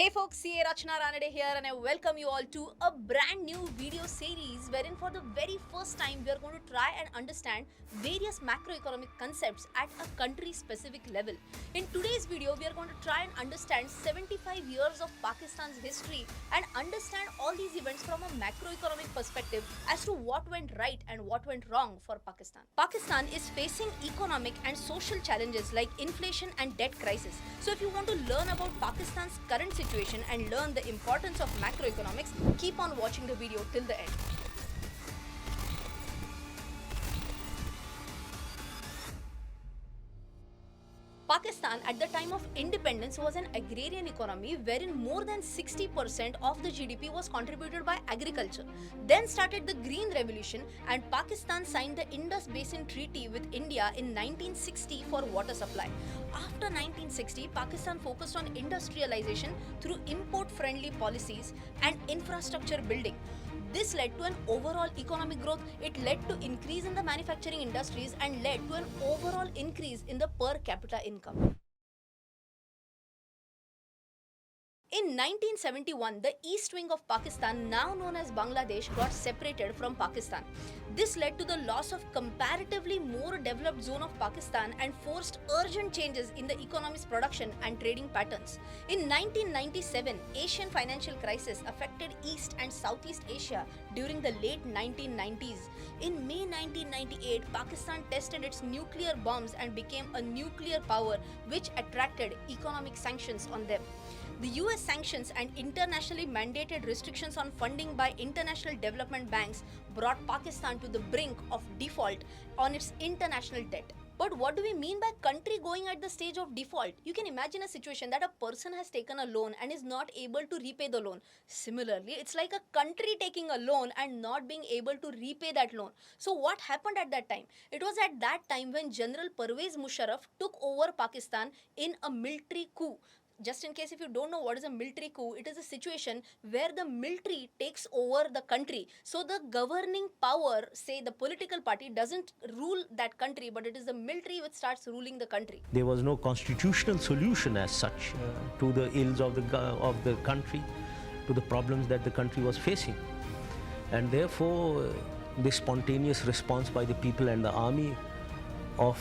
Hey folks, Rachana Ranade here and I welcome you all to a brand new video series wherein for the very first time we are going to try and understand various macroeconomic concepts at a country specific level. In today's video, we are going to try and understand 75 years of Pakistan's history and understand all these events from a macroeconomic perspective as to what went right and what went wrong for Pakistan. Pakistan is facing economic and social challenges like inflation and debt crisis. So if you want to learn about Pakistan's current situation and learn the importance of macroeconomics, keep on watching the video till the end. Pakistan at the time of independence was an agrarian economy wherein more than 60% of the GDP was contributed by agriculture. Then started the Green Revolution and Pakistan signed the Indus Basin Treaty with India in 1960 for water supply. After 1960, Pakistan focused on industrialization through import-friendly policies and infrastructure building. This led to an overall economic growth. It led to increase in the manufacturing industries and led to an overall increase in the per capita income. In 1971, the east wing of Pakistan, now known as Bangladesh, got separated from Pakistan. This led to the loss of comparatively more developed zone of Pakistan and forced urgent changes in the economy's production and trading patterns. In 1997, Asian financial crisis affected East and Southeast Asia during the late 1990s. In May 1998, Pakistan tested its nuclear bombs and became a nuclear power, which attracted economic sanctions on them. The US sanctions and internationally mandated restrictions on funding by international development banks brought Pakistan to the brink of default on its international debt. But what do we mean by country going at the stage of default? You can imagine a situation that a person has taken a loan and is not able to repay the loan. Similarly, it's like a country taking a loan and not being able to repay that loan. So what happened at that time? It was at that time when General Parvez Musharraf took over Pakistan in a military coup. Just in case if you don't know what is a military coup, it is a situation where the military takes over the country. So the governing power, say the political party, doesn't rule that country, but it is the military which starts ruling the country. There was no constitutional solution as such to the ills of the country, to the problems that the country was facing. And therefore, this spontaneous response by the people and the army of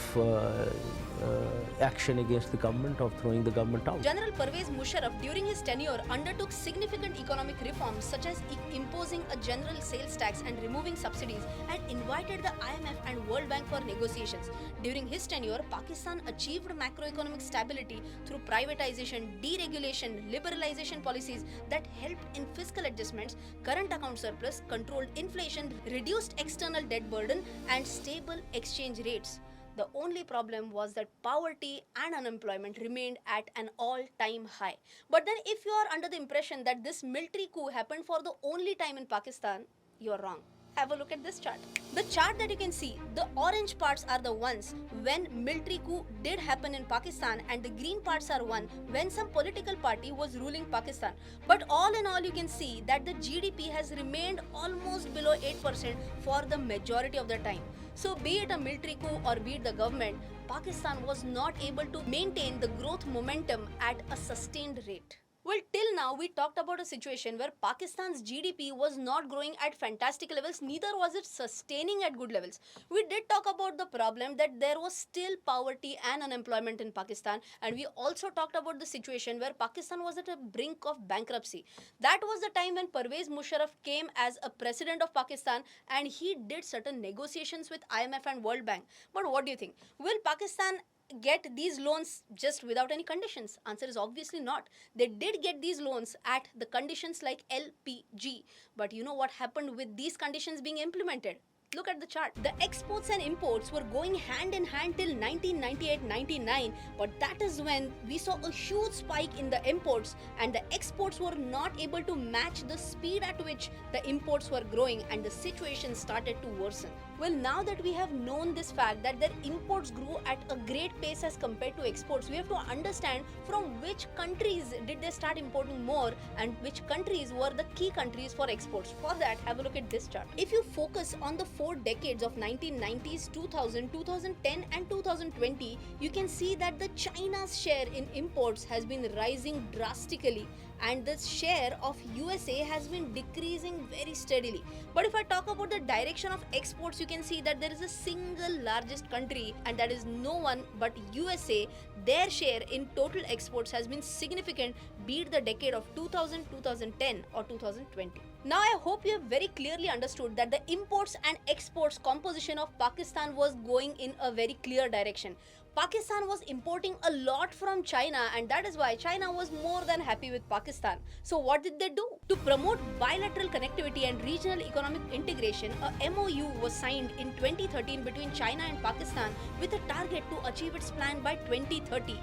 action against the government, of throwing the government out. General Parvez Musharraf during his tenure undertook significant economic reforms such as imposing a general sales tax and removing subsidies and invited the IMF and World Bank for negotiations. During his tenure, Pakistan achieved macroeconomic stability through privatization, deregulation, liberalization policies that helped in fiscal adjustments, current account surplus, controlled inflation, reduced external debt burden and stable exchange rates. The only problem was that poverty and unemployment remained at an all-time high. But then if you are under the impression that this military coup happened for the only time in Pakistan, you are wrong. Have a look at this chart. The chart that you can see, the orange parts are the ones when military coup did happen in Pakistan and the green parts are one when some political party was ruling Pakistan. But all in all, you can see that the GDP has remained almost below 8% for the majority of the time. So be it a military coup or be it the government, Pakistan was not able to maintain the growth momentum at a sustained rate. Well, till now we talked about a situation where Pakistan's GDP was not growing at fantastic levels, neither was it sustaining at good levels. We did talk about the problem that there was still poverty and unemployment in Pakistan, and we also talked about the situation where Pakistan was at a brink of bankruptcy. That was the time when Parvez Musharraf came as a president of Pakistan and he did certain negotiations with IMF and World Bank. But what do you think? Will Pakistan get these loans just without any conditions? Answer is obviously not. They did get these loans at the conditions like LPG. But you know what happened with these conditions being implemented? Look at the chart. The exports and imports were going hand in hand till 1998-99, but that is when we saw a huge spike in the imports and the exports were not able to match the speed at which the imports were growing and the situation started to worsen. Well, now that we have known this fact that their imports grew at a great pace as compared to exports, we have to understand from which countries did they start importing more and which countries were the key countries for exports. For that, have a look at this chart. If you focus on the 4 decades of 1990s, 2000, 2010 and 2020, you can see that the China's share in imports has been rising drastically and the share of USA has been decreasing very steadily. But if I talk about the direction of exports, you can see that there is a single largest country, and that is no one but USA. Their share in total exports has been significant, be it the decade of 2000, 2010 or 2020. Now I hope you have very clearly understood that the imports and exports composition of Pakistan was going in a very clear direction. Pakistan was importing a lot from China, and that is why China was more than happy with Pakistan. So what did they do? To promote bilateral connectivity and regional economic integration, a MOU was signed in 2013 between China and Pakistan with a target to achieve its plan by 2030.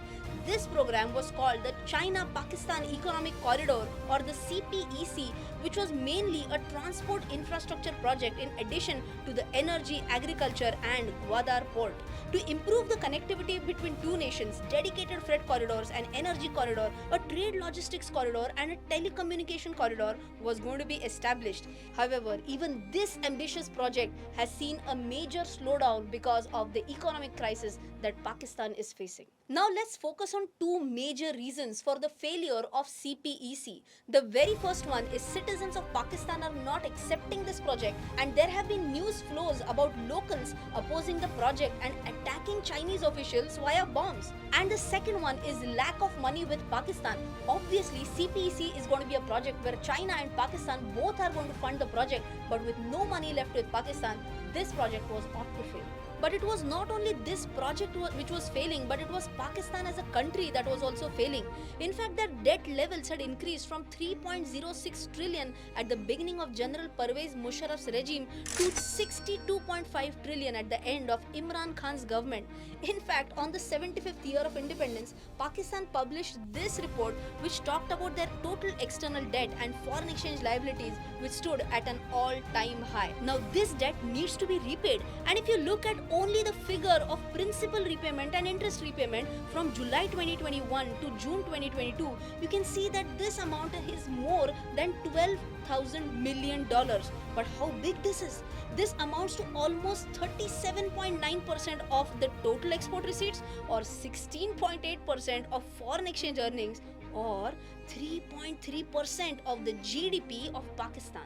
This program was called the China-Pakistan Economic Corridor, or the CPEC, which was mainly a transport infrastructure project in addition to the energy, agriculture and Gwadar port. To improve the connectivity between two nations, dedicated freight corridors, an energy corridor, a trade logistics corridor and a telecommunication corridor was going to be established. However, even this ambitious project has seen a major slowdown because of the economic crisis that Pakistan is facing. Now let's focus on two major reasons for the failure of CPEC. The very first one is citizens of Pakistan are not accepting this project, and there have been news flows about locals opposing the project and attacking Chinese officials via bombs. And the second one is lack of money with Pakistan. Obviously, CPEC is going to be a project where China and Pakistan both are going to fund the project, but with no money left with Pakistan, this project was ought to fail. But it was not only this project which was failing, but it was Pakistan as a country that was also failing. In fact, their debt levels had increased from 3.06 trillion at the beginning of General Parvez Musharraf's regime to 62.5 trillion at the end of Imran Khan's government. In fact, on the 75th year of independence, Pakistan published this report which talked about their total external debt and foreign exchange liabilities, which stood at an all-time high. Now, this debt needs to be repaid, and if you look at only the figure of principal repayment and interest repayment from July 2021 to June 2022, you can see that this amount is more than $12,000 million. But how big this is? This amounts to almost 37.9% of the total export receipts, or 16.8% of foreign exchange earnings, or 3.3% of the GDP of Pakistan.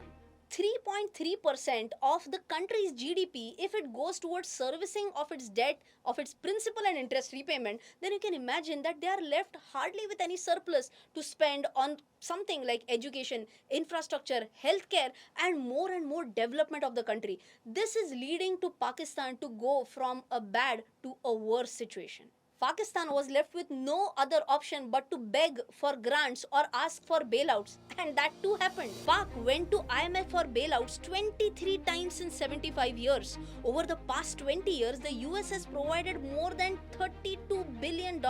3.3% of the country's GDP, if it goes towards servicing of its debt, of its principal and interest repayment, then you can imagine that they are left hardly with any surplus to spend on something like education, infrastructure, healthcare, and more development of the country. This is leading to Pakistan to go from a bad to a worse situation. Pakistan was left with no other option but to beg for grants or ask for bailouts, and that too happened. Pak went to IMF for bailouts 23 times in 75 years. Over the past 20 years, the US has provided more than $32 billion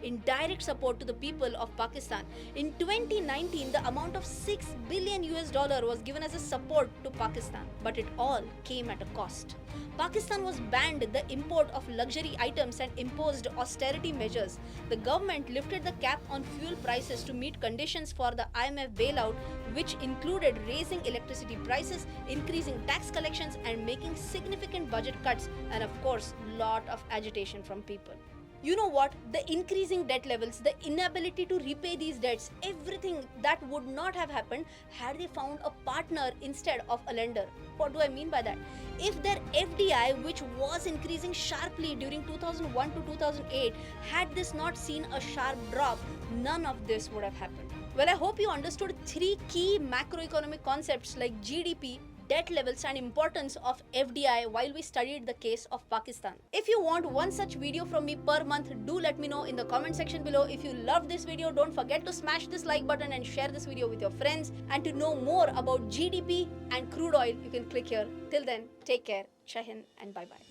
in direct support to the people of Pakistan. In 2019, the amount of $6 billion was given as a support to Pakistan, but it all came at a cost. Pakistan was banned the import of luxury items and imposed austerity measures. The government lifted the cap on fuel prices to meet conditions for the IMF bailout, which included raising electricity prices, increasing tax collections, and making significant budget cuts, and of course, lot of agitation from people. You know what? The increasing debt levels, the inability to repay these debts, everything that would not have happened had they found a partner instead of a lender. What do I mean by that? If their FDI, which was increasing sharply during 2001 to 2008, had this not seen a sharp drop, none of this would have happened. Well, I hope you understood three key macroeconomic concepts like GDP, debt levels and importance of FDI while we studied the case of Pakistan. If you want one such video from me per month, do let me know in the comment section below. If you loved this video, don't forget to smash this like button and share this video with your friends. And to know more about GDP and crude oil, you can click here. Till then, take care, Jai Hind and bye-bye.